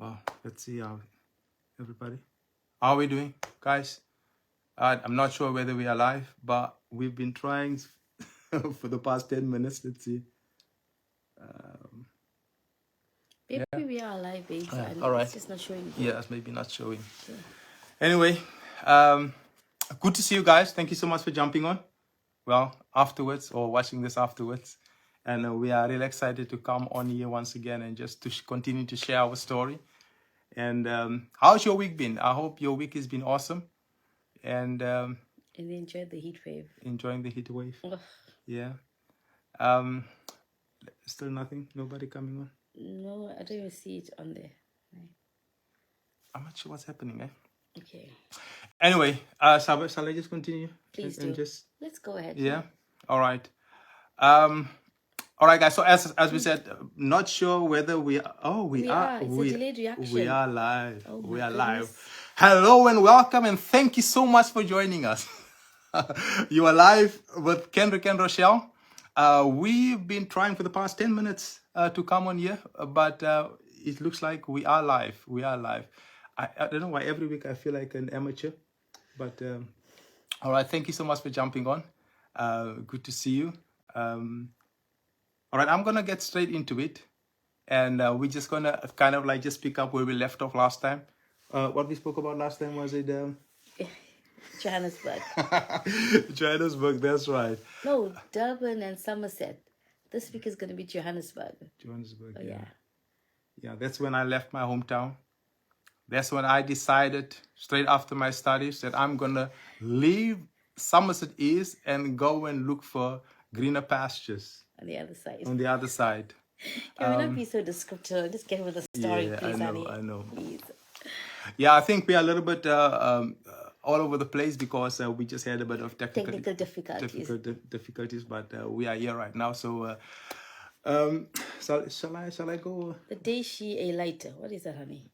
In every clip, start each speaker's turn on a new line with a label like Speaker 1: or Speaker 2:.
Speaker 1: Well, let's see how everybody. How are we doing, guys? I'm not sure whether we are live, but we've been trying for the past 10 minutes. Let's see.
Speaker 2: Maybe we are live, babes, and
Speaker 1: All right.
Speaker 2: it's just not showing.
Speaker 1: Yeah, it's maybe not showing.
Speaker 2: Yeah.
Speaker 1: Anyway, good to see you guys. Thank you so much for jumping on. Well, afterwards or watching this afterwards. And we are really excited to come on here once again and just to continue to share our story. And how's your week been? I hope your week has been awesome. And
Speaker 2: And they enjoyed the heat wave.
Speaker 1: enjoying the heat wave.
Speaker 2: Ugh.
Speaker 1: Yeah. Still nothing? Nobody coming on?
Speaker 2: No, I don't even see it on there.
Speaker 1: I'm not sure what's happening, eh?
Speaker 2: Okay,
Speaker 1: Anyway, shall I just continue?
Speaker 2: please
Speaker 1: And
Speaker 2: do.
Speaker 1: just
Speaker 2: Let's go ahead.
Speaker 1: yeah. All right. All right, guys. So as we said, not sure whether we are. Oh, we are.
Speaker 2: It's a delayed reaction.
Speaker 1: We are live.
Speaker 2: Oh
Speaker 1: We
Speaker 2: my
Speaker 1: are live.
Speaker 2: goodness.
Speaker 1: Hello and welcome, and thank you so much for joining us. You are live with Kendrick and Rochelle. We've been trying for the past 10 minutes to come on here, but it looks like we are live. We are live. I don't know why every week I feel like an amateur, but all right. Thank you so much for jumping on. Good to see you. All right, I'm gonna get straight into it, and we're just gonna kind of like just pick up where we left off last time. What we spoke about last time was it
Speaker 2: Johannesburg.
Speaker 1: Johannesburg? That's right,
Speaker 2: No, Durban and Somerset. This week is going to be Johannesburg.
Speaker 1: Johannesburg.
Speaker 2: Oh,
Speaker 1: Yeah,
Speaker 2: yeah.
Speaker 1: that's when I left my hometown. That's when I decided straight after my studies that I'm gonna leave Somerset East and go and look for greener pastures
Speaker 2: On the other side.
Speaker 1: on the other side.
Speaker 2: Can we not be so descriptive? Just get with the story,
Speaker 1: Yeah,
Speaker 2: please, honey.
Speaker 1: I know.
Speaker 2: Please.
Speaker 1: Yeah, I think we are a little bit all over the place because we just had a bit of
Speaker 2: Technical difficulties.
Speaker 1: difficulties, but we are here right now. So, shall I go?
Speaker 2: The day she a lighter. What is that, honey?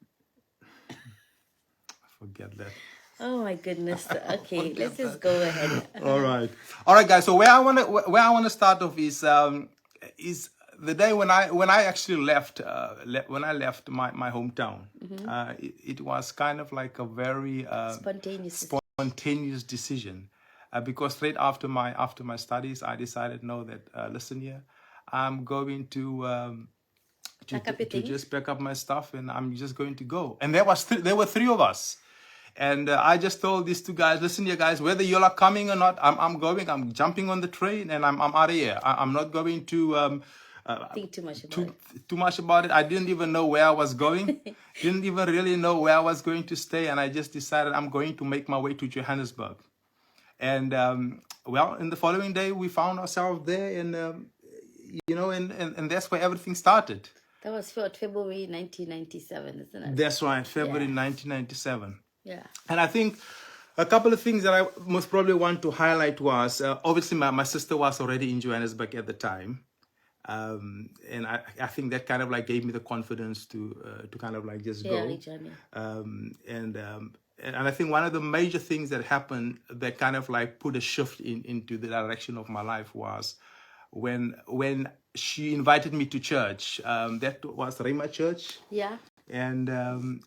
Speaker 1: Forget that.
Speaker 2: Oh my goodness. Okay, let's just go ahead.
Speaker 1: All right, guys. So where I wanna start off is the day when I actually left when I left my hometown. It was kind of like a very spontaneous decision, because straight after my studies, I decided no that listen here, I'm going to just pack up my stuff and I'm just going to go. And there were three of us. And I just told these two guys, listen here, guys, whether you are coming or not, I'm going. I'm jumping on the train and I'm out of here. I'm not going to
Speaker 2: think too much about it.
Speaker 1: I didn't even know where I was going. Didn't even really know where I was going to stay. And I just decided I'm going to make my way to Johannesburg. And well, in the following day, we found ourselves there, and and that's where everything started.
Speaker 2: That was February 1997, isn't it?
Speaker 1: That's right, February 1997.
Speaker 2: Yeah.
Speaker 1: And I think a couple of things that I most probably want to highlight was, obviously my sister was already in Johannesburg at the time. And I think that kind of like gave me the confidence to kind of like just go. And I think one of the major things that happened that kind of like put a shift into the direction of my life was when she invited me to church. That was Rhema Church.
Speaker 2: Yeah.
Speaker 1: And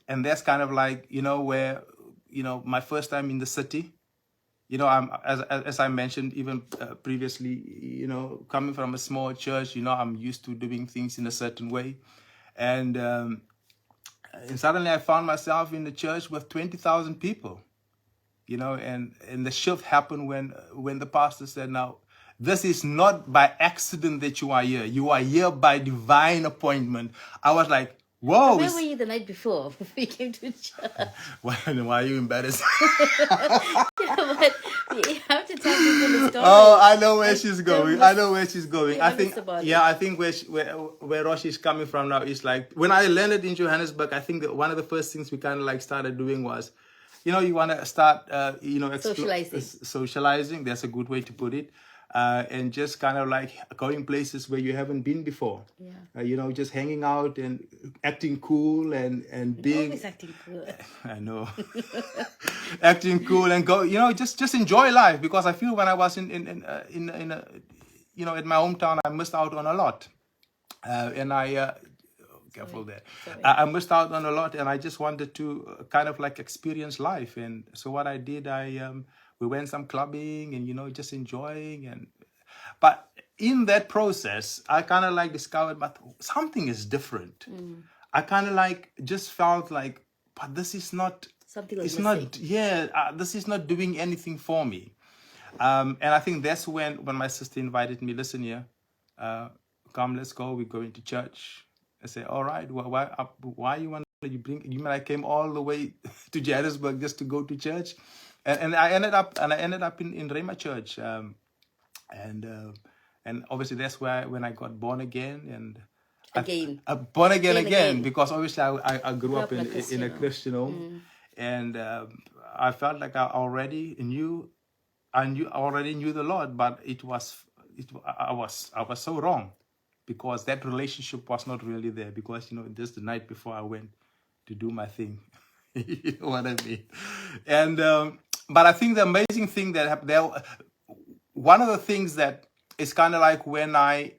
Speaker 1: that's kind of like, where, my first time in the city, I'm, as I mentioned, even previously, coming from a small church, I'm used to doing things in a certain way. And suddenly I found myself in the church with 20,000 people, and the shift happened when the pastor said, now, this is not by accident that you are here. You are here by divine appointment. I was like, whoa.
Speaker 2: Where were you the night before we came to church?
Speaker 1: Why are you embarrassed?
Speaker 2: Yeah, but you have to tell people the story.
Speaker 1: Oh, I know where she's going. I know where she's going. I think, I think where Rosh is coming from now is like, when I landed in Johannesburg, I think that one of the first things we kind of like started doing was, you want to start, socializing. That's a good way to put it. And just kind of like going places where you haven't been before.
Speaker 2: Yeah.
Speaker 1: Just hanging out and acting cool and being.
Speaker 2: Always acting cool.
Speaker 1: I know. Acting cool and go, just enjoy life, because I feel when I was in my hometown, I missed out on a lot. And I careful there.
Speaker 2: Sorry.
Speaker 1: I missed out on a lot, and I just wanted to kind of like experience life. And so what I did, we went some clubbing and just enjoying. But in that process, I kind of like discovered, but something is different. I kind of like just felt like, but this is not.
Speaker 2: Something was
Speaker 1: It's
Speaker 2: missing.
Speaker 1: not. Yeah, this is not doing anything for me. And I think that's when my sister invited me. Listen here, come, let's go. We're going to church. I say, all right. Why you want you bring? You mean I came all the way to Johannesburg just to go to church? And I ended up in Rhema Church. And obviously that's where when I got born again and
Speaker 2: Again.
Speaker 1: born again
Speaker 2: Born
Speaker 1: again
Speaker 2: again.
Speaker 1: because obviously I grew up
Speaker 2: in a
Speaker 1: in a
Speaker 2: Christian home.
Speaker 1: Christian home, and I felt like I already knew the Lord, but I was so wrong because that relationship was not really there because just the night before I went to do my thing. You know what I mean? And but I think the amazing thing that happened there, one of the things that is kind of like when I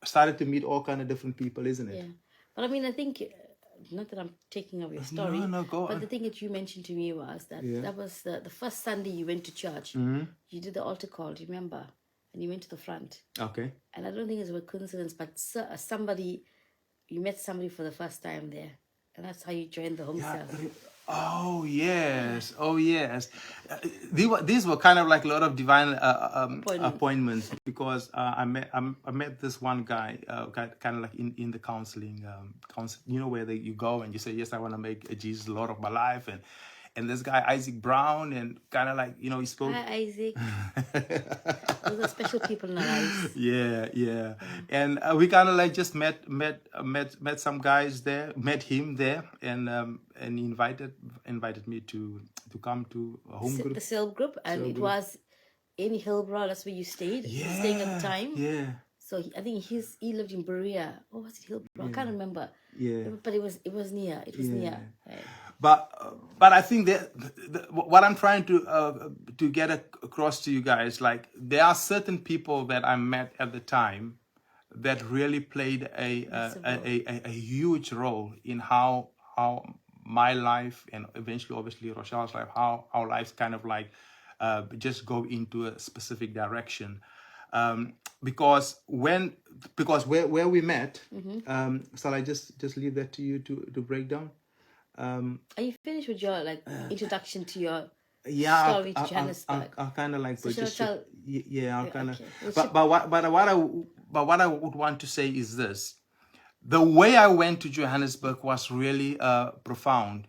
Speaker 1: started to meet all kind of different people, isn't it?
Speaker 2: Yeah. But I mean, I think, not that I'm taking up your story,
Speaker 1: No, go
Speaker 2: but
Speaker 1: on.
Speaker 2: the thing that you mentioned to me was that that was the first Sunday you went to church.
Speaker 1: Mm-hmm.
Speaker 2: You did the altar call, do you remember? And you went to the front.
Speaker 1: Okay.
Speaker 2: And I don't think it's a coincidence, but you met somebody for the first time there. And that's how you joined the home cell.
Speaker 1: Oh yes, oh yes. These were kind of like a lot of divine appointments because I met this one guy, kind of like in the counseling, where you go and you say, yes, I want to make Jesus Lord of my life, and this guy Isaac Brown, and kind of like he spoke.
Speaker 2: Hi, Isaac. Those are special people in our lives.
Speaker 1: Yeah. And we kind of like just met some guys there, met him there, and he invited me to come to a home group.
Speaker 2: The cell group, and it was in Hillbrow. That's where you stayed. You were staying at the time.
Speaker 1: Yeah.
Speaker 2: So I think he lived in Berea. Or was it Hillbrow? I can't remember.
Speaker 1: Yeah.
Speaker 2: But it was near. It was near. Right.
Speaker 1: But I think that what I'm trying to get across to you guys, like there are certain people that I met at the time that really played a huge role in how my life and eventually obviously Rochelle's life, how our lives kind of like just go into a specific direction. Because where we met, shall I just leave that to you to break down?
Speaker 2: Are you finished with your introduction to your
Speaker 1: story
Speaker 2: story to Johannesburg?
Speaker 1: I'll kind of like
Speaker 2: So shall
Speaker 1: I'll kind of
Speaker 2: okay.
Speaker 1: but what I would want to say is this: the way I went to Johannesburg was really profound,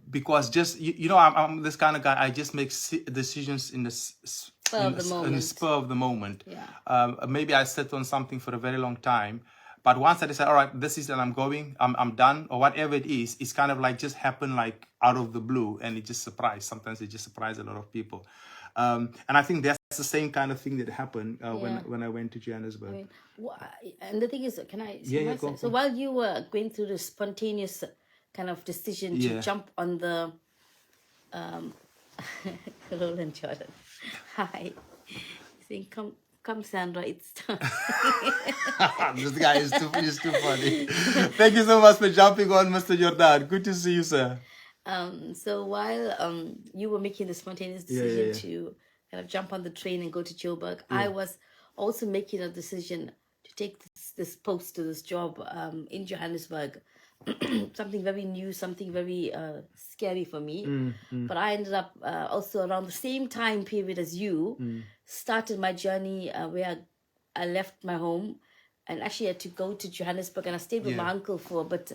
Speaker 1: because just I'm this kind of guy. I just make decisions in the spur of the moment.
Speaker 2: Yeah.
Speaker 1: Maybe I sit on something for a very long time. But once I decide, all right, this is that I'm going, I'm done, or whatever it is, it's kind of like just happened like out of the blue, and it just surprised. Sometimes it just surprised a lot of people, and I think that's the same kind of thing that happened when I went to Johannesburg.
Speaker 2: I mean, and the thing is, can I?
Speaker 1: Yeah, go.
Speaker 2: So while you were going through the spontaneous kind of decision to jump on the, Roland Jordan, hi, saying come Sandra, it's time.
Speaker 1: This guy is too funny. Thank you so much for jumping on, Mr. Jordan. Good to see you, sir.
Speaker 2: So while you were making the spontaneous decision to kind of jump on the train and go to Joburg, I was also making a decision to take this post to this job in Johannesburg. Something very new, something very scary for me. But I ended up also around the same time period as you, started my journey where I left my home and actually had to go to Johannesburg, and I stayed with my uncle for a bit.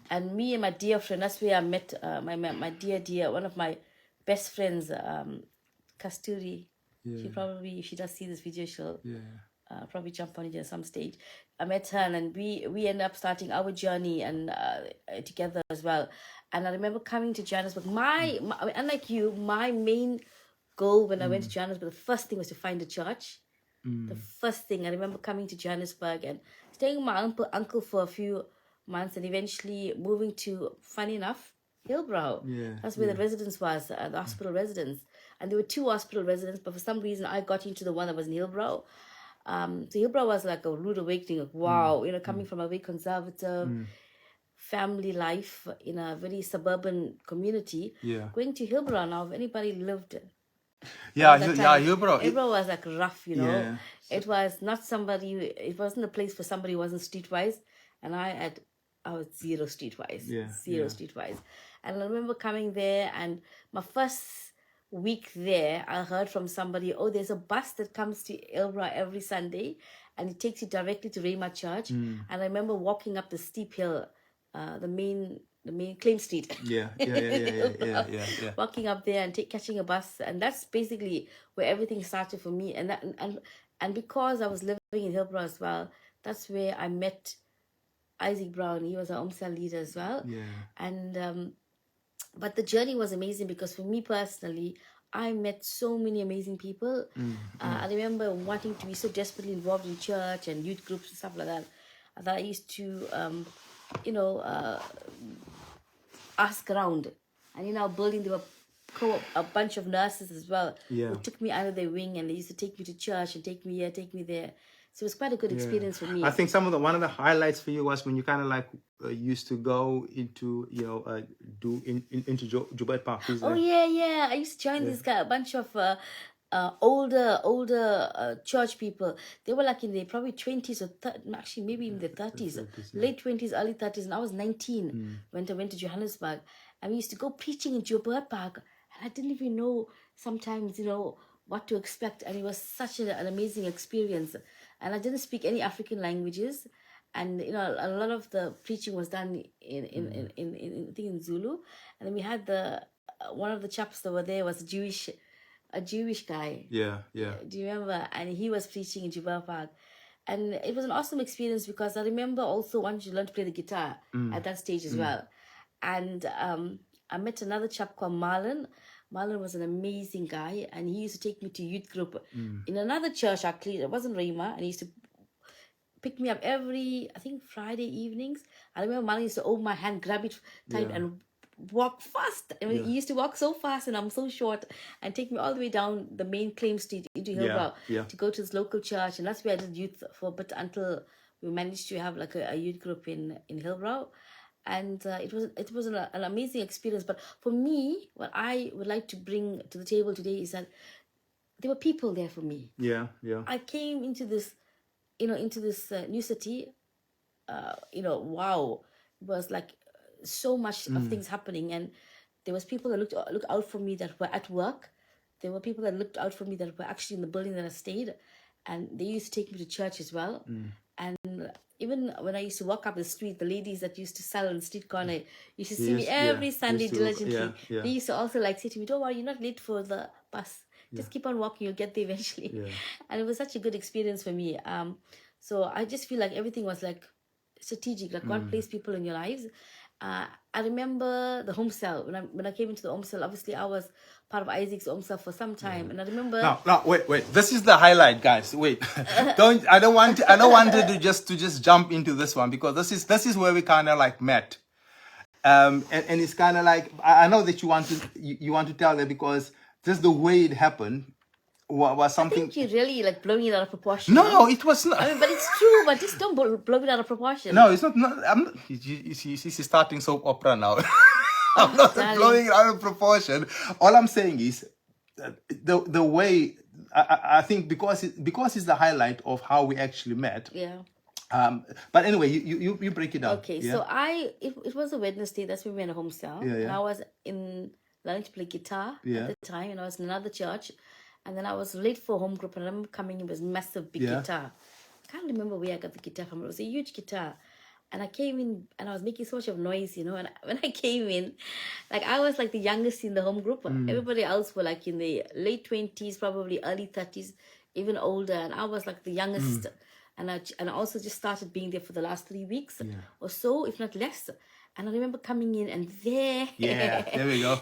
Speaker 2: And me and my dear friend, that's where I met my dear, one of my best friends, Kasturi. She probably, if she does see this video, she'll probably jump on it at some stage. I met her, and we ended up starting our journey and together as well. And I remember coming to Johannesburg. My unlike you, my main goal when I went to Johannesburg, the first thing was to find a church. The first thing, I remember coming to Johannesburg and staying with my uncle for a few months, and eventually moving to, funny enough, Hillbrow. That's where the residence was, the hospital residence. And there were 2 hospital residences, but for some reason I got into the one that was in Hillbrow. So Hillbrow was like a rude awakening of wow, coming from a very conservative family life in a very suburban community.
Speaker 1: Yeah.
Speaker 2: Going to Hillbrow now, if anybody lived
Speaker 1: Yeah,
Speaker 2: at that time,
Speaker 1: Hillbrow.
Speaker 2: Hillbrow was like rough,
Speaker 1: Yeah.
Speaker 2: It was not somebody. It wasn't a place for somebody who wasn't streetwise, and I was zero streetwise, zero streetwise. And I remember coming there, and my first week there, I heard from somebody, oh, there's a bus that comes to Hillbrow every Sunday, and it takes you directly to Rhema Church. And I remember walking up the steep hill, the main Claim Street.
Speaker 1: Yeah.
Speaker 2: Walking up there and catching a bus, and that's basically where everything started for me. And because I was living in Hillbrow as well, that's where I met Isaac Brown. He was our OMSAL leader as well.
Speaker 1: Yeah.
Speaker 2: And but the journey was amazing because for me personally, I met so many amazing people. I remember wanting to be so desperately involved in church and youth groups and stuff like that. That I used to, ask around. And building, there were a bunch of nurses as well who took me under their wing, and they used to take me to church and take me here, take me there. So it was quite a good experience for me.
Speaker 1: I think one of the highlights for you was when you kind of like used to go into into Joburg Park.
Speaker 2: Oh yeah. I used to join this guy, a bunch of older church people. They were like in their probably 20s or actually maybe in their 30s, late 20s, early 30s, and I was 19 when I went to Johannesburg, and we used to go preaching in Joburg Park, and I didn't even know sometimes what to expect, and it was such an amazing experience. And I didn't speak any African languages, and a lot of the preaching was done in I think in Zulu, and then we had one of the chaps that were there was a Jewish guy.
Speaker 1: Yeah.
Speaker 2: Do you remember? And he was preaching in Joburg Park. And it was an awesome experience because I remember also once you learn to play the guitar at that stage as well. And I met another chap called Marlon. Marlon was an amazing guy, and he used to take me to youth group in another church, actually. It wasn't Rhema, and he used to pick me up every, I think, Friday evenings. I remember Marlon used to hold my hand, grab it tight, and walk fast. I mean, he used to walk so fast, and I'm so short, and take me all the way down the main Claim Street into Hillbrow to go to this local church, and that's where I did youth for a bit until we managed to have like a youth group in Hillbrow. And it was an amazing experience. But for me, what I would like to bring to the table today is that there were people there for me.
Speaker 1: Yeah.
Speaker 2: I came into this, new city. Wow, it was like so much of things happening, and there was people that looked out for me that were at work. There were people that looked out for me that were actually in the building that I stayed, and they used to take me to church as well. And even when I used to walk up the street, the ladies that used to sell on the street corner used to see me every Sunday diligently. They used to also say to me, "Don't worry, you're not late for the bus. Just keep on walking, you'll get there eventually." And it was such a good experience for me. So I just feel like everything was like strategic, like God placed people in your lives. I remember the home cell. When I came into the home cell, obviously I was part of Isaac's home cell for some time, and I remember.
Speaker 1: No, wait. This is the highlight, guys. Wait, I don't want to just jump into this one, because this is where we kind of like met, and it's kind of like I know that you want to tell that, because just the way it happened was something.
Speaker 2: I think you're really like blowing it out of proportion.
Speaker 1: No, it was not.
Speaker 2: I mean, but it's true. But just don't blow it out of proportion.
Speaker 1: No, it's not. I'm not. You see, she's starting soap opera now. I'm not blowing it out of proportion. All I'm saying is the way I think because it's the highlight of how we actually met.
Speaker 2: Yeah.
Speaker 1: But anyway, you break it down.
Speaker 2: Okay, so it was a Wednesday. That's when we were in a home cell. And I was learning to play guitar at the time, and I was in another church. And then I was late for home group, and I remember coming in with massive big guitar. I can't remember where I got the guitar from. It was a huge guitar. And I came in, and I was making so much of noise, And when I came in, like I was like the youngest in the home group. Everybody else were like in the late 20s, probably early 30s, even older. And I was like the youngest. And I also just started being there for the last 3 weeks or so, if not less. And I remember coming in, and there
Speaker 1: we go.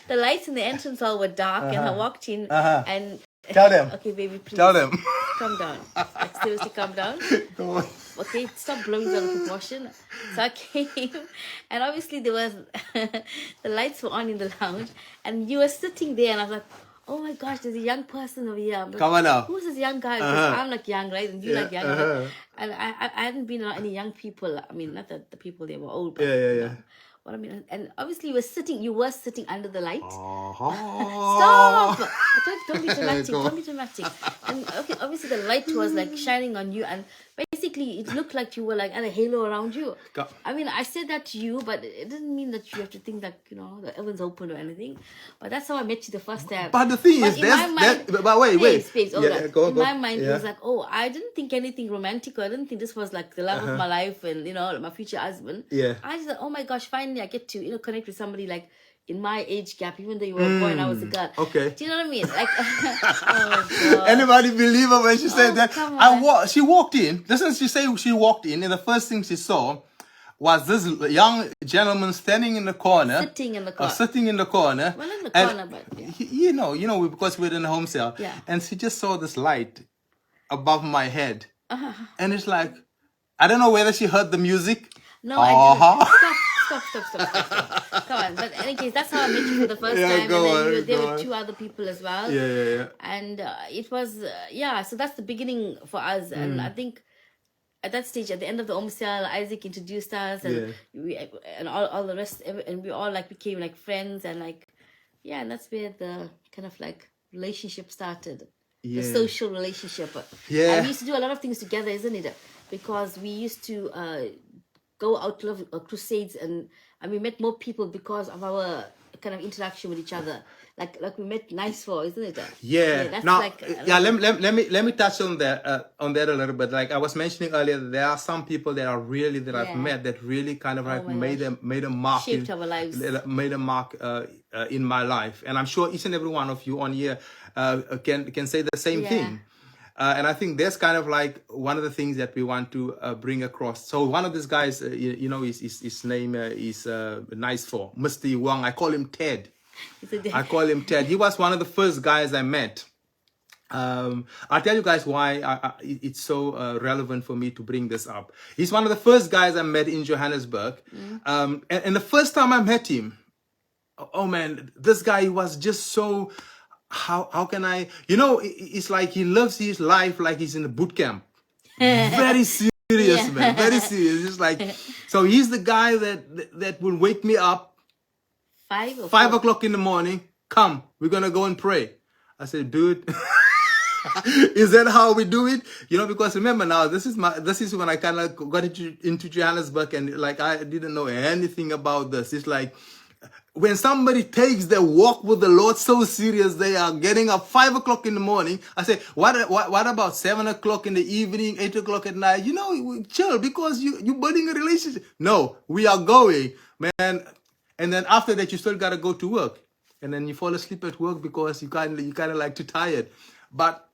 Speaker 2: the lights in the entrance hall were dark, and I walked in, and
Speaker 1: tell them.
Speaker 2: Okay, baby, please.
Speaker 1: Tell them.
Speaker 2: Calm down. Like, seriously, calm down.
Speaker 1: Go on.
Speaker 2: Okay, stop blowing out of proportion. So I came, and obviously there was the lights were on in the lounge, and you were sitting there, and I was like, oh my gosh, there's a young person over here. I'm like,
Speaker 1: Come on now.
Speaker 2: who's this young guy? Because I'm like young, right? And you like young. And I hadn't been around any young people. I mean, not that the people they were old, but what I mean, and obviously you were sitting under the light. Stop! Don't be dramatic. Don't be dramatic. And okay, obviously the light was like shining on you, and basically it looked like you were like at a halo around you. I mean, I said that to you, but it didn't mean that you have to think that the heavens open or anything. But that's how I met you the first time.
Speaker 1: But the thing is, but wait.
Speaker 2: Space, in my mind, it was like, oh, I didn't think anything romantic, or I didn't think this was like the love of my life and my future husband.
Speaker 1: Yeah.
Speaker 2: I just thought, oh my gosh, finally I get to connect with somebody like in my age gap, even though you were a boy and I was a girl.
Speaker 1: Okay.
Speaker 2: Do you know what I mean? Like, oh God.
Speaker 1: Anybody believe her when she said that?
Speaker 2: Come on.
Speaker 1: She walked in. Listen, she said she walked in, and the first thing she saw was this young gentleman standing in the corner.
Speaker 2: Sitting in the corner.
Speaker 1: Sitting in the corner.
Speaker 2: Well, in the corner, but yeah.
Speaker 1: Because we're in a home cell.
Speaker 2: Yeah.
Speaker 1: And she just saw this light above my head. And it's like, I don't know whether she heard the music.
Speaker 2: No, I didn't. Stop. Come on. But in any case, that's how I met you for the first time. And then there were 2 other people as well.
Speaker 1: Yeah.
Speaker 2: And it was, so that's the beginning for us. And I think at that stage, at the end of the Omsel, Isaac introduced us and and all the rest. And we all like became like friends and like, and that's where the kind of like relationship started. The social relationship.
Speaker 1: Yeah.
Speaker 2: And we used to do a lot of things together, isn't it? Because we used to go out to crusades and we met more people because of our kind of interaction with each other. Like we met Nice For, isn't it?
Speaker 1: Yeah.
Speaker 2: That's
Speaker 1: now,
Speaker 2: like,
Speaker 1: let me touch on that a little bit. Like I was mentioning earlier, there are some people that I've met that really kind of like made a mark,
Speaker 2: shaped our lives,
Speaker 1: made a mark in my life, and I'm sure each and every one of you on here can say the same thing. And I think that's kind of like one of the things that we want to bring across. So one of these guys, his name is Nice For, Mr. Wang. I call him Ted. He was one of the first guys I met. I'll tell you guys why it's so relevant for me to bring this up. He's one of the first guys I met in Johannesburg. And the first time I met him, oh man, this guy was just so... How can I, it's like he lives his life like he's in a boot camp. Very serious, man. Very serious. It's like, so he's the guy that will wake me up 5 o'clock in the morning. Come, we're going to go and pray. I said, dude, is that how we do it? Because remember now, this is when I kind of got into Johannesburg and like, I didn't know anything about this. It's like, when somebody takes their walk with the Lord so serious, they are getting up 5 o'clock in the morning. I say, what about 7 o'clock in the evening, 8 o'clock at night? Chill, because you're building a relationship. No, we are going, man. And then after that, you still got to go to work. And then you fall asleep at work because you kind of like too tired. But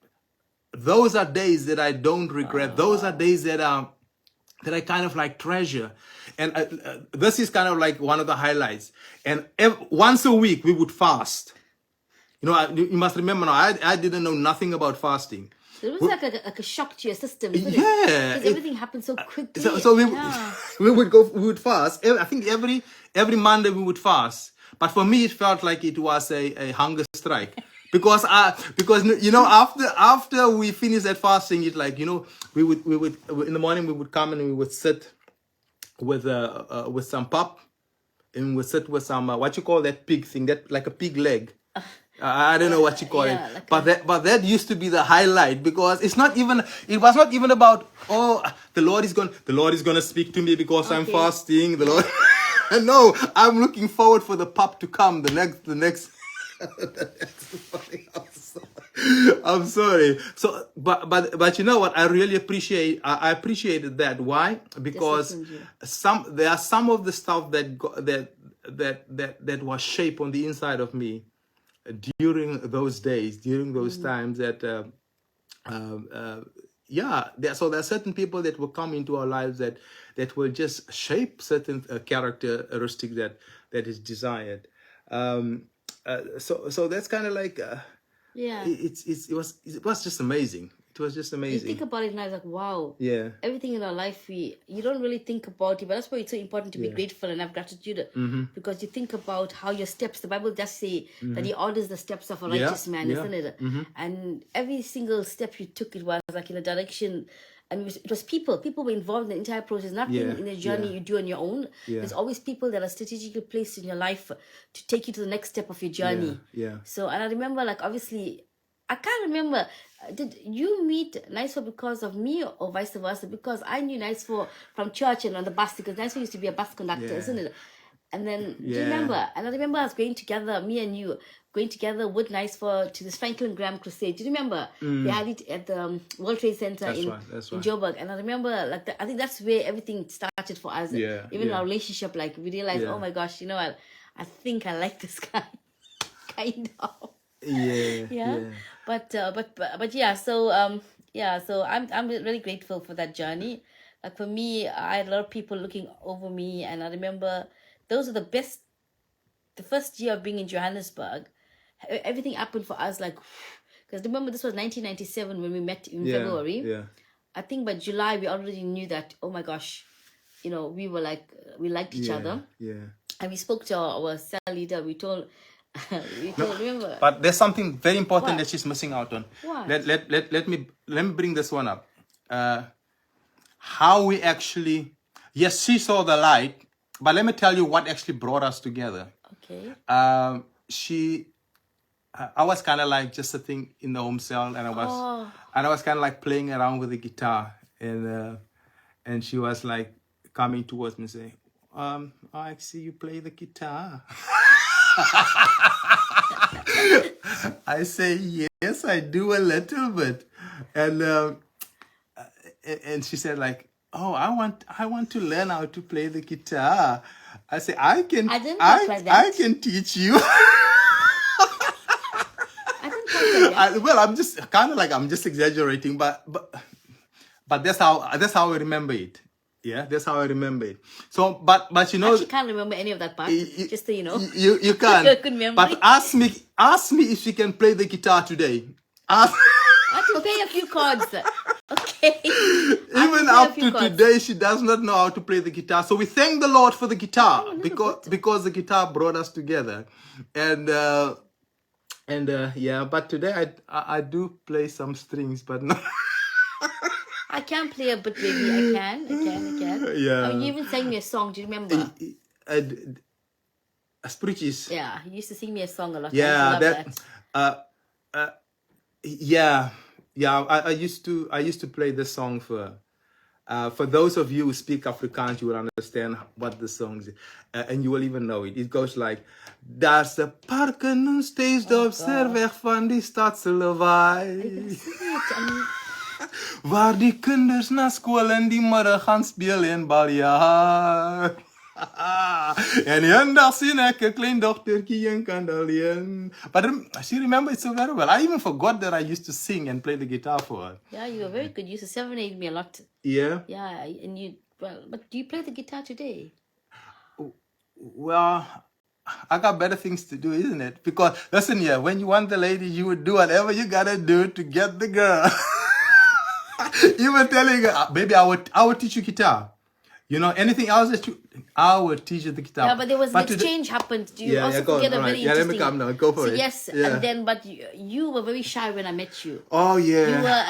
Speaker 1: those are days that I don't regret. Those are days that I kind of like treasure. And this is kind of like one of the highlights. And once a week, we would fast. You must remember now, I didn't know nothing about fasting.
Speaker 2: So it was like a shock to your system, isn't it?
Speaker 1: Yeah.
Speaker 2: Because everything happened so quickly.
Speaker 1: So we would fast. I think every Monday we would fast. But for me, it felt like it was a hunger strike. Because after we finished that fasting, it's like, we would in the morning we would come and we would sit with some pap, and we would sit with some what you call that pig thing, that like a pig leg. I don't know what you call it, but that used to be the highlight, because it was not even about, oh, the Lord is going to speak to me because I'm fasting. The Lord, no, I'm looking forward for the pap to come. The next. I'm sorry. So, but you know what? I really appreciated that. Why? Because there are some of the stuff that was shaped on the inside of me during those days, during those times that so there are certain people that will come into our lives that will just shape certain characteristics that is desired. So that's kind of like it was just amazing. It was just
Speaker 2: You
Speaker 1: amazing.
Speaker 2: think about it now, it's like, wow.
Speaker 1: Yeah.
Speaker 2: Everything in our life, you don't really think about it, but that's why it's so important to be grateful and have gratitude, because you think about how your steps. The Bible does say that He orders the steps of a righteous man, isn't it? And every single step you took, it was like in a direction. And it was people. People were involved in the entire process. Nothing in a journey you do on your own. There's always people that are strategically placed in your life to take you to the next step of your journey. So, and I remember, like, obviously, I can't remember. Did you meet Nicefo because of me or vice versa? Because I knew Nicefo from church and on the bus, because Nicefo used to be a bus conductor, isn't it? And then, do you remember? And I remember us going together, me and you, going together with Nicefo to this Franklin Graham crusade. Do you remember? They had it at the World Trade Center in Joburg. And I remember, like, I think that's where everything started for us. Even our relationship, like, we realized, oh my gosh, you know, I think I like this guy. Kind of. But yeah, so I'm really grateful for that journey. Like, for me, I had a lot of people looking over me, and I remember those are the first year of being in Johannesburg. Everything happened for us, like, because remember, this was 1997 when we met in February. I think by July we already knew that, oh my gosh, you know, we were like, we liked each other. And we spoke to our cell leader. We told remember.
Speaker 1: But there's something very important that she's missing out on.
Speaker 2: What?
Speaker 1: Let me bring this one up. How we actually, yes, she saw the light, but let me tell you what actually brought us together.
Speaker 2: Okay.
Speaker 1: I was kind of like just sitting in the home cell, and I was kind of like playing around with the guitar, and she was like coming towards me and saying, I see you play the guitar. I say, yes, I do a little bit. And she said, like, oh, I want to learn how to play the guitar. I say, I can teach you. I'm just kind of like, I'm just exaggerating, but that's how I remember it. Yeah, that's how I remember it. So, but you know,
Speaker 2: I actually can't remember any of that part. Just so you know,
Speaker 1: you can't.
Speaker 2: Good memory.
Speaker 1: But ask me if she can play the guitar today.
Speaker 2: I can play a few chords. Okay.
Speaker 1: Even up to today, she does not know how to play the guitar. So we thank the Lord for the guitar, because the guitar brought us together, and yeah. But today I do play some strings, but no.
Speaker 2: I can play a bit, baby. I can.
Speaker 1: Yeah.
Speaker 2: I mean, you even sang me a song. Do you remember?
Speaker 1: Spruches.
Speaker 2: Yeah, you used to sing me a song a lot.
Speaker 1: Yeah, I used to play this song for those of you who speak Afrikaans, you will understand what the song is, and you will even know it. It goes like, Daar's 'n park en een steesdorp ver weg van die stadse lawaai. Waar die kinders na skool in die middag gaan speel en baljaar. En eendag sien ek 'n klein dogtertjie in Kandalien. But she remembered it so very well. I even forgot that I used to sing and play the guitar for her.
Speaker 2: Yeah, you were very good. You used to serenade me a lot.
Speaker 1: Yeah?
Speaker 2: Yeah, and but do you play the guitar today?
Speaker 1: Well, I got better things to do, isn't it? Because, listen here, when you want the lady, you would do whatever you gotta do to get the girl. You were telling her, baby, I would teach you guitar. You know, anything else I would teach you the guitar.
Speaker 2: Yeah, but there was an exchange happened. Do you also forget a very interesting...
Speaker 1: let me come now. Go for it.
Speaker 2: Yes, and then, but you were very shy when I met you.
Speaker 1: Oh, yeah.
Speaker 2: You were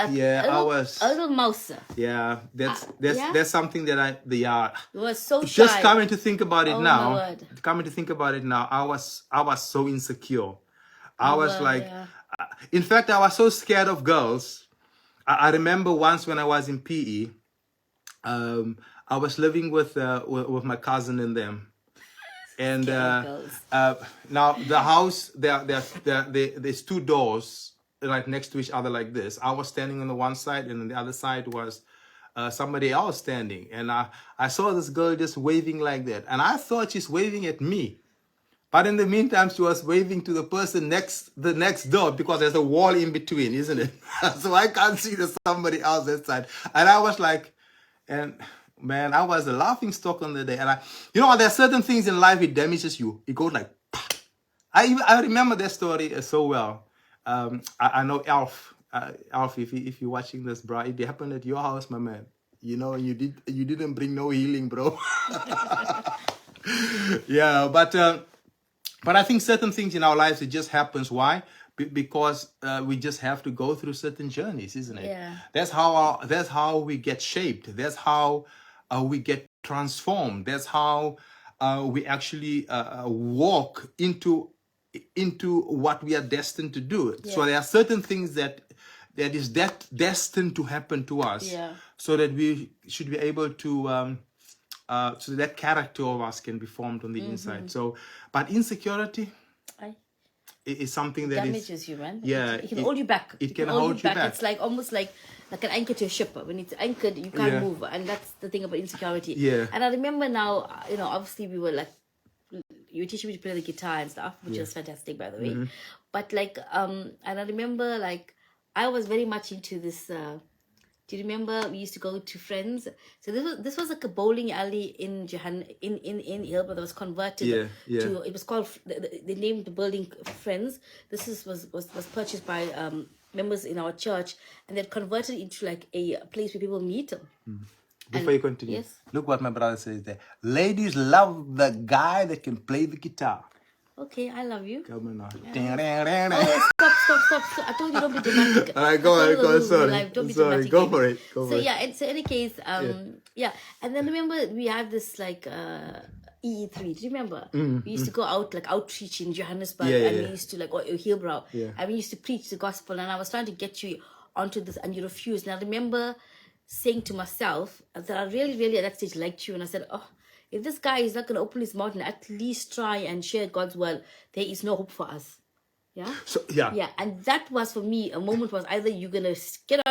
Speaker 1: I was.
Speaker 2: A little mouse.
Speaker 1: Yeah, that's something that
Speaker 2: You were so shy.
Speaker 1: Just coming to think about it now.
Speaker 2: My word.
Speaker 1: Coming to think about it now, I was so insecure. I was like, in fact, I was so scared of girls. I remember once when I was in PE, I was living with my cousin and them, and now the house there's two doors right next to each other like this. I was standing on the one side, and on the other side was somebody else standing, and I saw this girl just waving like that, and I thought she's waving at me, but in the meantime she was waving to the person the next door, because there's a wall in between, isn't it? So I can't see there's somebody else that side, and I was like, man, I was a laughing stock on the day. And you know, there are certain things in life, it damages you. It goes like, I remember that story so well. I know Alf Alf, if you're watching this, bro, it happened at your house, my man. You know, you didn't bring no healing, bro. Yeah, but I think certain things in our lives, it just happens. Why? Because we just have to go through certain journeys, isn't it?
Speaker 2: Yeah.
Speaker 1: That's how we get shaped. That's how we get transformed. That's how we actually walk into what we are destined to do. So there are certain things that is destined to happen to us.
Speaker 2: Yeah.
Speaker 1: So that we should be able to so that character of us can be formed on the inside. So, but insecurity is something that
Speaker 2: damages you, man.
Speaker 1: Yeah,
Speaker 2: It can hold you back.
Speaker 1: It can hold you back.
Speaker 2: It's like almost like an anchor to a ship. When it's anchored, you can't move, and that's the thing about insecurity.
Speaker 1: Yeah.
Speaker 2: And I remember now, obviously we were like, you were teaching me to play the guitar and stuff, which was fantastic, by the way. But like, and I remember like I was very much into this. Do you remember we used to go to Friends? So this was like a bowling alley in Hilbert that was converted to. It was called. They named the building Friends. This was purchased by members in our church, and they converted it into like a place where people meet.
Speaker 1: Before you continue,
Speaker 2: yes.
Speaker 1: Look what my brother says there. Ladies love the guy that can play the guitar.
Speaker 2: Okay, I love you.
Speaker 1: Come on now.
Speaker 2: Oh, stop. I told you don't be dramatic.
Speaker 1: All right, go on. Sorry.
Speaker 2: Don't be
Speaker 1: Sorry.
Speaker 2: dramatic.
Speaker 1: Go for it.
Speaker 2: And so any case, yeah. And then remember we had this like EE3. Do you remember? We used to go out like outreach in Johannesburg, and we used to like Hillbrow, and we used to preach the gospel. And I was trying to get you onto this, and you refused. And I remember saying to myself that I really, really at that stage liked you, and I said, oh, if this guy is not going to open his mouth and at least try and share God's word, there is no hope for us. Yeah.
Speaker 1: So
Speaker 2: Yeah, and that was for me a moment was either you're gonna get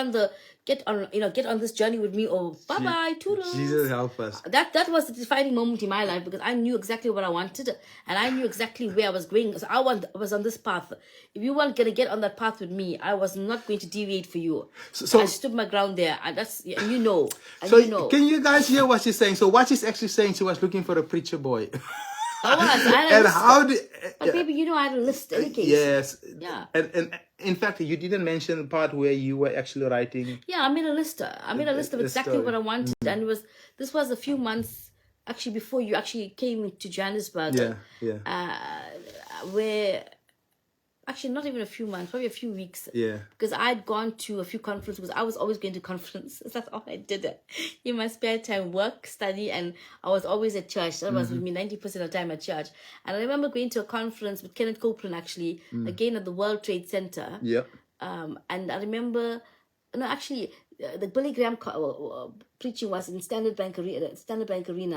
Speaker 2: on this journey with me, or bye bye, toodles.
Speaker 1: Jesus help us.
Speaker 2: That was the defining moment in my life, because I knew exactly what I wanted and I knew exactly where I was going. So I was on this path. If you weren't gonna get on that path with me, I was not going to deviate for you. So I stood my ground there, and you know.
Speaker 1: Can you guys hear what she's saying? So what she's actually saying, she was looking for a preacher boy.
Speaker 2: But baby, I had a list in any case.
Speaker 1: Yes.
Speaker 2: Yeah.
Speaker 1: And in fact, you didn't mention the part where you were actually writing.
Speaker 2: Yeah, I made a list. I made a list of exactly what I wanted, and this was a few months actually before you actually came to Johannesburg. Where. Actually, not even a few months, probably a few weeks.
Speaker 1: Yeah.
Speaker 2: Because I'd gone to a few conferences, because I was always going to conferences. That's all I did in my spare time, work, study, and I was always at church. That was with me 90% of the time at church. And I remember going to a conference with Kenneth Copeland, actually, again at the World Trade Center.
Speaker 1: Yeah.
Speaker 2: And I remember, the Billy Graham preaching was in Standard Bank Arena.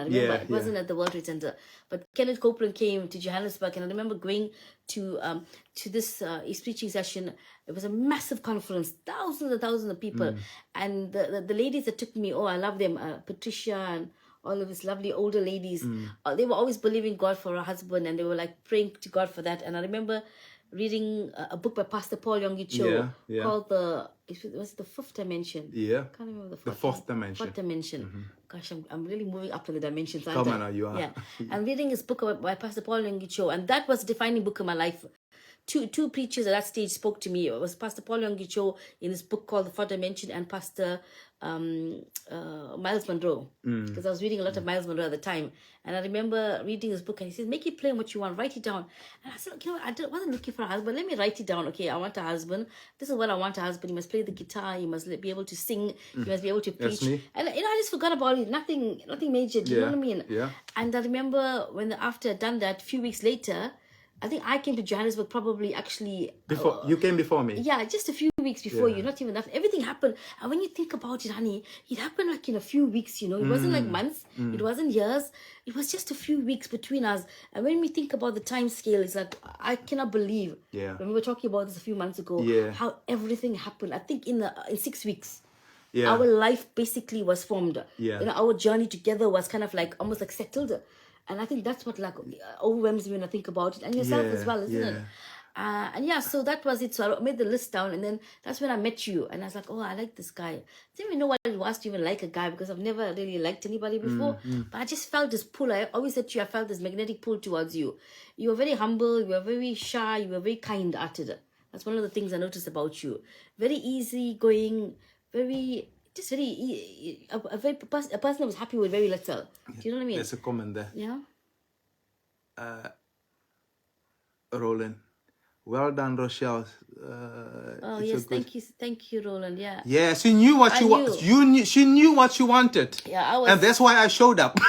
Speaker 2: Remember, it wasn't at the World Trade Center. But Kenneth Copeland came to Johannesburg, and I remember going to this his preaching session. It was a massive conference, thousands and thousands of people, and the ladies that took me, I love them, Patricia and all of these lovely older ladies. They were always believing God for a husband, and they were like praying to God for that. And I remember reading a book by Pastor Paul Yonggi Cho called the Fifth Dimension.
Speaker 1: Yeah.
Speaker 2: I can't remember
Speaker 1: the fourth dimension.
Speaker 2: Fourth dimension. Gosh, I'm really moving up in the dimensions.
Speaker 1: Come on, you are.
Speaker 2: Yeah. I'm reading this book by Pastor Paul Yonggi Cho, and that was a defining book in my life. Two preachers at that stage spoke to me. It was Pastor Paul Yonggi Cho in this book called The Fourth Dimension, and Pastor Miles Monroe, because I was reading a lot of Miles Monroe at the time. And I remember reading this book, and he says, make it plain what you want, write it down. And I said, I wasn't looking for a husband, let me write it down. Okay, I want a husband. This is what I want a husband. He must play the guitar, he must be able to sing, he must be able to preach. And I just forgot about it. Nothing major, do you know what I mean?
Speaker 1: Yeah.
Speaker 2: And I remember after I'd done that, a few weeks later, I think I came to Johannesburg probably actually...
Speaker 1: Before you came before me?
Speaker 2: Yeah, just a few weeks before you, not even that. Everything happened. And when you think about it, honey, it happened like in a few weeks, It wasn't like months. It wasn't years. It was just a few weeks between us. And when we think about the time scale, it's like, I cannot believe, when we were talking about this a few months ago, how everything happened. I think in 6 weeks, our life basically was formed.
Speaker 1: Yeah.
Speaker 2: Our journey together was kind of like, almost like settled. And I think that's what like overwhelms me when I think about it, and yourself as well, isn't it? So that was it. So I made the list down, and then that's when I met you, and I was like, I like this guy. I didn't even know what it was to even like a guy, because I've never really liked anybody before. But I just felt this pull. I always said to you, I felt this magnetic pull towards you. You were very humble, you were very shy, you were very kind-hearted. That's one of the things I noticed about you. Very easy going, very a person that was happy with very little. Do you know what I mean?
Speaker 1: There's a comment there.
Speaker 2: Yeah.
Speaker 1: Roland. Well done, Rochelle.
Speaker 2: Oh yes, thank you, Roland. Yeah.
Speaker 1: Yeah, she knew what she knew what she wanted.
Speaker 2: Yeah, I was,
Speaker 1: and that's why I showed up.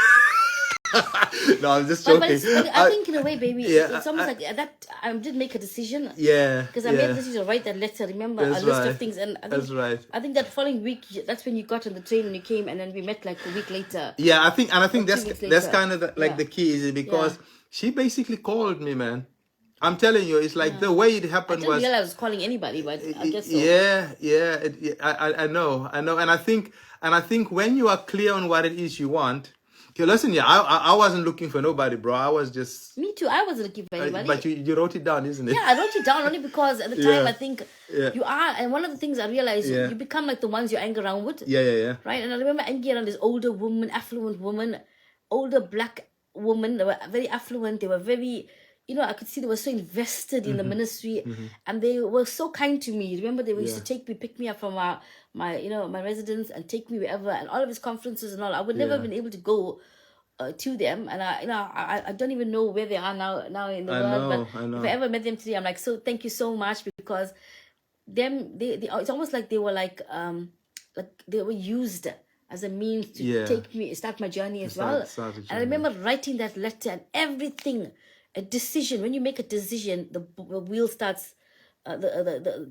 Speaker 1: No, I'm just joking.
Speaker 2: But I think in a way, baby, it's almost like that. I did make a decision.
Speaker 1: Yeah.
Speaker 2: Because I made a decision to write that letter. Remember,
Speaker 1: That's
Speaker 2: a list
Speaker 1: right.
Speaker 2: of things, and I think,
Speaker 1: That's right.
Speaker 2: I think that following week, that's when you got on the train and you came, and then we met like a week later.
Speaker 1: Yeah, I think that's
Speaker 2: 2 weeks
Speaker 1: that's
Speaker 2: later.
Speaker 1: kind of the key, is it? Because she basically called me, man. I'm telling you, it's like the way it happened
Speaker 2: I didn't
Speaker 1: was.
Speaker 2: realize I was calling anybody, but I guess so.
Speaker 1: Yeah. I know, and I think when you are clear on what it is you want. Okay, listen, I wasn't looking for nobody, bro. I was just.
Speaker 2: Me too. I wasn't looking for anybody.
Speaker 1: But you wrote it down, isn't it?
Speaker 2: Yeah, I wrote it down only because at the time I think
Speaker 1: Yeah.
Speaker 2: you are, and one of the things I realized,
Speaker 1: Yeah.
Speaker 2: you become like the ones you hang around with.
Speaker 1: Yeah.
Speaker 2: Right? And I remember hanging around this older woman, affluent woman, older black woman. They were very affluent. They were very, I could see they were so invested in the ministry, and they were so kind to me. Remember, they used to pick me up from my residence and take me wherever, and all of his conferences and all. I would never have been able to go to them, and I don't even know where they are now in the world. But if I ever met them today, I'm like, so thank you so much, because they it's almost like they were like they were used as a means to start my journey as well. And I remember writing that letter and everything. A decision. When you make a decision, the wheel starts,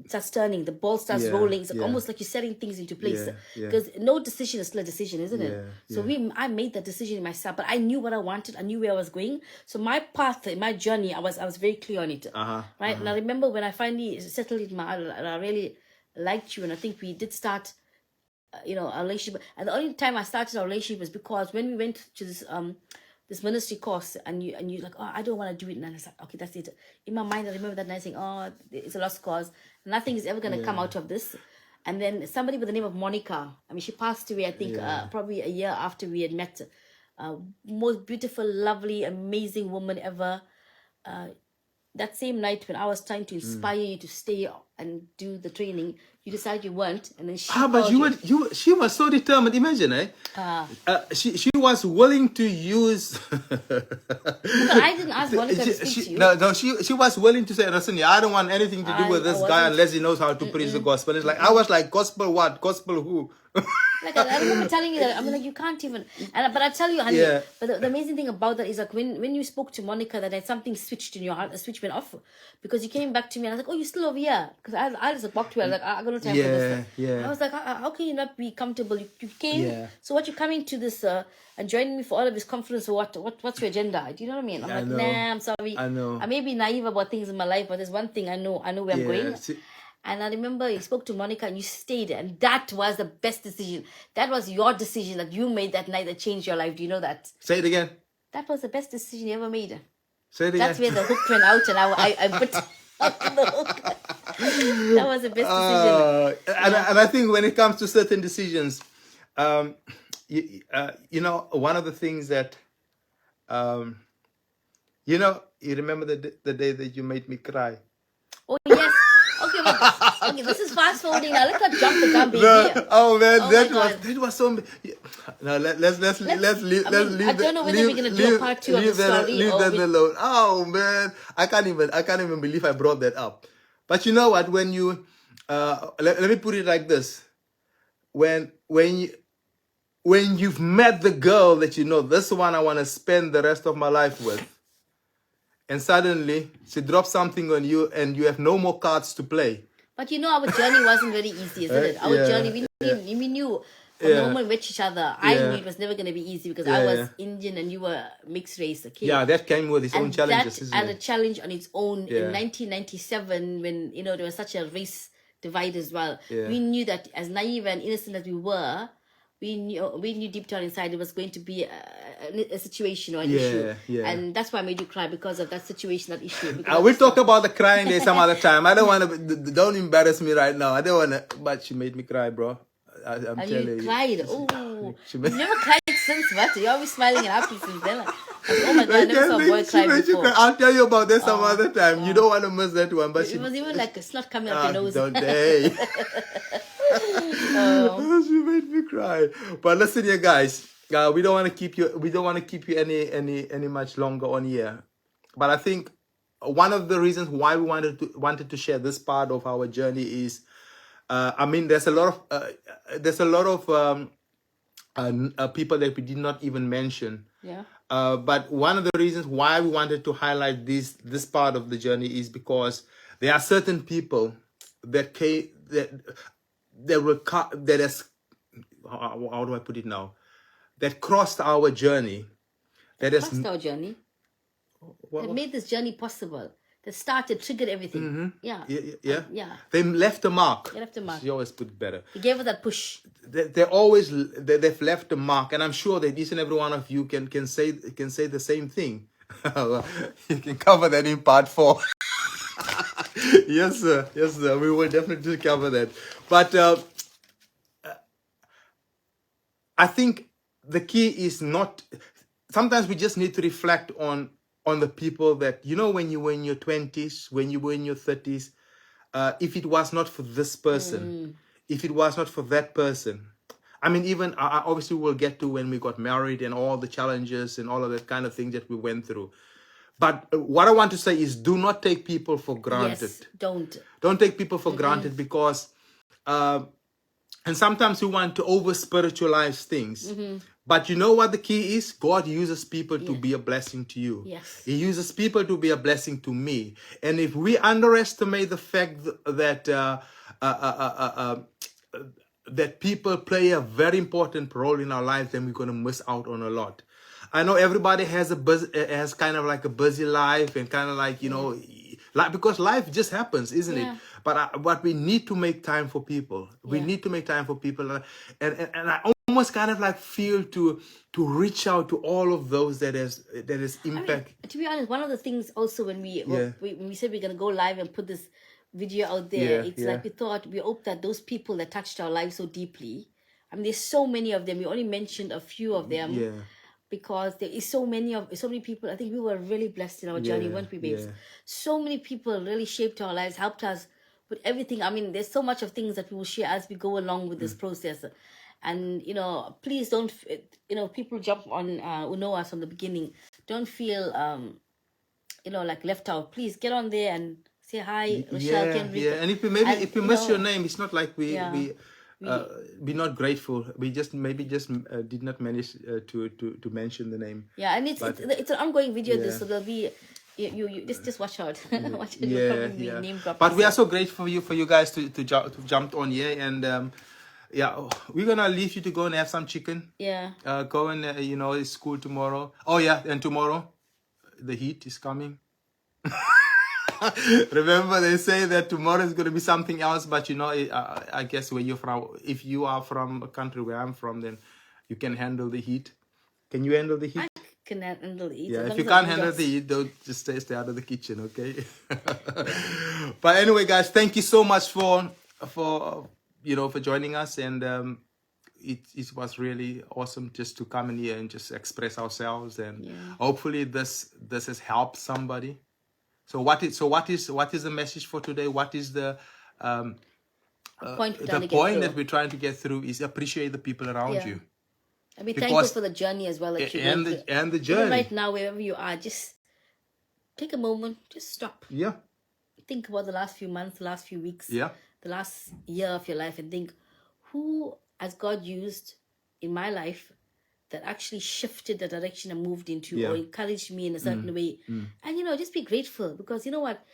Speaker 2: starts turning. The ball starts rolling. It's almost like you're setting things into place. Because no decision is still a decision, isn't it? So I made that decision myself, but I knew what I wanted. I knew where I was going. So my path, my journey, I was very clear on it. Right. And I remember when I finally settled in and I really liked you, and I think we did start, our relationship. And the only time I started our relationship was because when we went to this ministry course, and you're like, oh, I don't want to do it. And I was like, okay, that's it. In my mind, I remember that night saying, oh, it's a lost cause. Nothing is ever going to come out of this. And then somebody by the name of Monica, she passed away, I think, probably a year after we had met. Most beautiful, lovely, amazing woman ever. That same night when I was trying to inspire you to stay and do the training, you decided you weren't, and then she
Speaker 1: she was so determined. Imagine, she was willing to use.
Speaker 2: I didn't ask Monica to speak to you.
Speaker 1: No, she was willing to say, listen, I don't want anything to do with this guy unless he knows how to preach the gospel. It's like I was like, gospel what? Gospel who?
Speaker 2: Like I remember telling you that, I'm like, you can't even. But I tell you, honey. But the amazing thing about that is like when you spoke to Monica that night, something switched in your heart. A switch went off because you came back to me and I was like, oh, you're still over here, because I just walked to her. I was like, I got no time for this. I was like, how can you not be comfortable? You came. So what, you coming to this and joining me for all of this conference? Or what's your agenda? Do you know what I mean? I'm like, nah, I'm sorry.
Speaker 1: I know.
Speaker 2: I may be naive about things in my life, but there's one thing I know where I'm going. And I remember you spoke to Monica and you stayed, and that was the best decision. That was your decision that you made that night that changed your life. Do you know that?
Speaker 1: Say it again.
Speaker 2: That was the best decision you ever made.
Speaker 1: Say it again.
Speaker 2: That's where the hook went out, and I put out the hook. That was the best decision.
Speaker 1: And I think when it comes to certain decisions, one of the things that, you remember the day that you made me cry.
Speaker 2: Oh yes. Okay, this is fast forwarding now. Let's not jump the gun, baby.
Speaker 1: That was so. No, let's leave.
Speaker 2: I don't know whether we're gonna do a part 2 of the story.
Speaker 1: Leave that alone. Oh man, I can't even believe I brought that up. But you know what? When you, let me put it like this: when you've met the girl that this one I want to spend the rest of my life with. And suddenly, she drops something on you and you have no more cards to play.
Speaker 2: But our journey wasn't very easy, isn't it? Our journey, we knew from the moment we met each other, I knew it was never going to be easy because I was Indian and you were mixed race. Okay?
Speaker 1: Yeah, that came with its own challenges, isn't it?
Speaker 2: And a challenge on its own in 1997 when, there was such a race divide as well. We knew that as naive and innocent as we were, we knew deep down inside it was going to be a situation or an issue. And that's why I made you cry, because of that situation, that issue.
Speaker 1: We'll talk about the crying day some other time. I don't want to, don't embarrass me right now. I don't want to, but she made me cry, bro. I'm telling you.
Speaker 2: Cried. Oh, you've never cried since, what? You're always smiling and happy since then. Oh my God, I never saw a boy cry before.
Speaker 1: I'll tell you about that some other time. You don't want to miss that one. But
Speaker 2: It was even like it's not coming up your nose.
Speaker 1: Don't they? She made me cry. But listen here, guys. We don't want to keep you. We don't want to keep you any much longer on here. But I think one of the reasons why we wanted to share this part of our journey is, I mean, there's a lot of people that we did not even mention.
Speaker 2: Yeah.
Speaker 1: But one of the reasons why we wanted to highlight this part of the journey is because there are certain people that how do I put it now? That crossed our journey.
Speaker 2: Crossed our journey. That made this journey possible. That triggered everything. Yeah.
Speaker 1: Yeah. They left a mark.
Speaker 2: They left a mark.
Speaker 1: She always put it better.
Speaker 2: He gave us that push.
Speaker 1: They've left a mark, and I'm sure that each and every one of you can say the same thing. You can cover that in part 4. Yes, sir. We will definitely cover that. But I think the key is not. Sometimes we just need to reflect on the people that, you know, when you were in your 20s, when you were in your 30s, if it was not for this person, if it was not for that person. I mean, even obviously we'll get to when we got married and all the challenges and all of that kind of thing that we went through. But what I want to say is, do not take people for granted.
Speaker 2: Yes, don't
Speaker 1: take people for granted, because and sometimes we want to over spiritualize things. But you know what the key is? God uses people to be a blessing to you.
Speaker 2: Yes.
Speaker 1: He uses people to be a blessing to me. And if we underestimate the fact that that people play a very important role in our lives, then we're going to miss out on a lot. I know everybody has kind of like a busy life, and kind of like, you know, like, because life just happens, isn't it? But we need to make time for people. We need to make time for people, and I almost kind of like feel to reach out to all of those that is impact.
Speaker 2: I mean, to be honest, one of the things also when we said we're gonna go live and put this video out there, like we hope that those people that touched our lives so deeply. I mean, there's so many of them. We only mentioned a few of them.
Speaker 1: Yeah.
Speaker 2: Because there is so many people. I think we were really blessed in our journey, weren't we, babes? So many people really shaped our lives, helped us with everything. I mean, there's so much of things that we will share as we go along with this process. And, you know, please don't, you know, people jump on, who know us from the beginning, don't feel, you know, like left out. Please get on there and say hi, Rochelle, Kendrick.
Speaker 1: Yeah, and if you miss your name, it's not like we're not grateful. We just did not manage to mention the name.
Speaker 2: Yeah, and it's an ongoing video. This, so there'll be you just watch out. Watch it. Name drop.
Speaker 1: But we are so grateful for you guys to jump on here, and we're gonna leave you to go and have some chicken.
Speaker 2: Yeah.
Speaker 1: Go and you know, it's school tomorrow. Oh yeah, and tomorrow the heat is coming. Remember, they say that tomorrow is going to be something else, but you know, I guess where you're from, if you are from a country where I'm from, then you can handle the heat. Can you handle the heat?
Speaker 2: I can handle the heat.
Speaker 1: Yeah, if you can't handle the heat, don't just stay out of the kitchen, okay? But anyway, guys, thank you so much for joining us, and it was really awesome just to come in here and just express ourselves, and hopefully this has helped somebody. So what is the message for today? What is the point that we're trying to get through is appreciate the people around you.
Speaker 2: And be thankful for the journey as well that you went through.
Speaker 1: And the journey.
Speaker 2: Even right now, wherever you are, just take a moment, just stop.
Speaker 1: Yeah.
Speaker 2: Think about the last few months, the last few weeks,
Speaker 1: the
Speaker 2: last year of your life, and think, who has God used in my life that actually shifted the direction I moved into, or encouraged me in a certain way. And, you know, just be grateful, because you know what,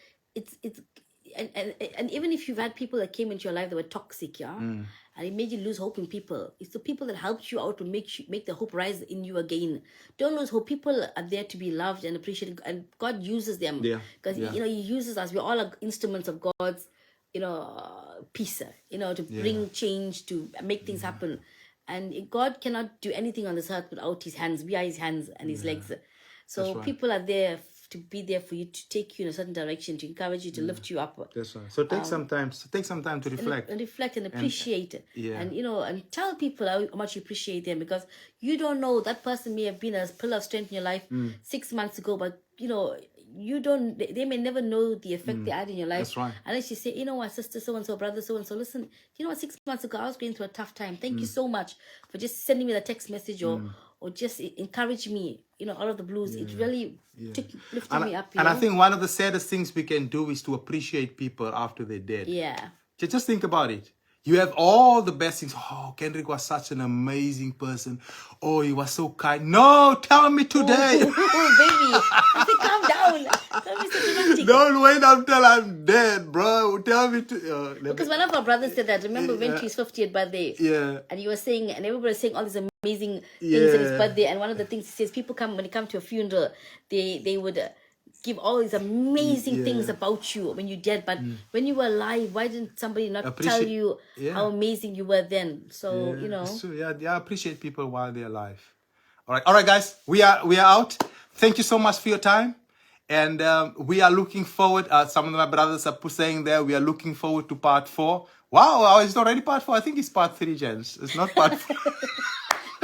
Speaker 2: and even if you've had people that came into your life that were toxic, and it made you lose hope in people, it's the people that helped you out to make the hope rise in you again. Don't lose hope. People are there to be loved and appreciated, and God uses them, because you know, He uses us. We all are instruments of God's, you know, peace, you know, to bring change, to make things happen. And God cannot do anything on this earth without His hands. We are His hands and His legs. So people are there to be there for you, to take you in a certain direction, to encourage you, to lift you up.
Speaker 1: That's right. So take some time. To reflect.
Speaker 2: And reflect and appreciate it.
Speaker 1: yeah.
Speaker 2: And, and tell people how much you appreciate them, because you don't know, that person may have been a pillar of strength in your life 6 months ago, but, you don't, they may never know the effect they had in your life.
Speaker 1: That's right.
Speaker 2: Unless you say, you know what, sister so-and-so, brother so-and-so, listen, you know what, 6 months ago, I was going through a tough time. Thank you so much for just sending me the text message or just encourage me, out of the blues. It really lifted me up.
Speaker 1: And I think one of the saddest things we can do is to appreciate people after they're dead.
Speaker 2: Yeah.
Speaker 1: Just think about it. You have all the best things. Oh, Kendrick was such an amazing person. Oh, he was so kind. No, tell me today.
Speaker 2: Oh, baby. I said, calm down. Don't be so dramatic.
Speaker 1: Don't wait until I'm dead, bro. Tell me
Speaker 2: Because one of our brothers said that. Remember when to his 50th birthday?
Speaker 1: Yeah.
Speaker 2: And he was saying, and everybody was saying all these amazing things on his birthday. And one of the things he says, people when they come to a funeral, they would give all these amazing things about you when you're dead. But when you were alive, why didn't somebody not tell you how amazing you were then? So,
Speaker 1: It's true. Yeah, I appreciate people while they're alive. All right, guys, we are out. Thank you so much for your time. And we are looking forward. Some of my brothers are saying there, we are looking forward to part 4. Wow, it's already part 4. I think it's part 3, gents. It's not part 4.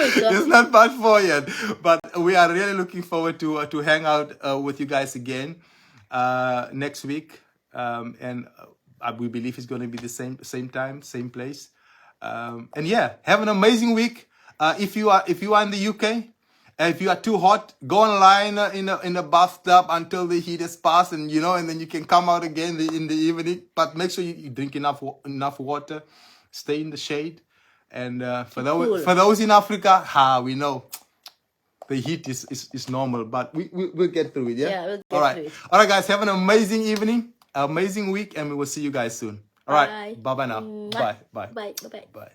Speaker 1: It's not part 4 yet. But we are really looking forward to hang out with you guys again next week. And we believe it's going to be the same time, same place. And yeah, have an amazing week. If you are in the UK, if you are too hot, go online in a bathtub until the heat has passed, and and then you can come out again in the evening. But make sure you drink enough water, stay in the shade, and for those in Africa, we know the heat is normal, but we'll get through it. Yeah,
Speaker 2: we'll get through it.
Speaker 1: All right, guys, have an amazing evening, amazing week, and we will see you guys soon. All right, bye now.
Speaker 2: Bye.
Speaker 1: Bye.
Speaker 2: Bye. Bye.
Speaker 1: Bye.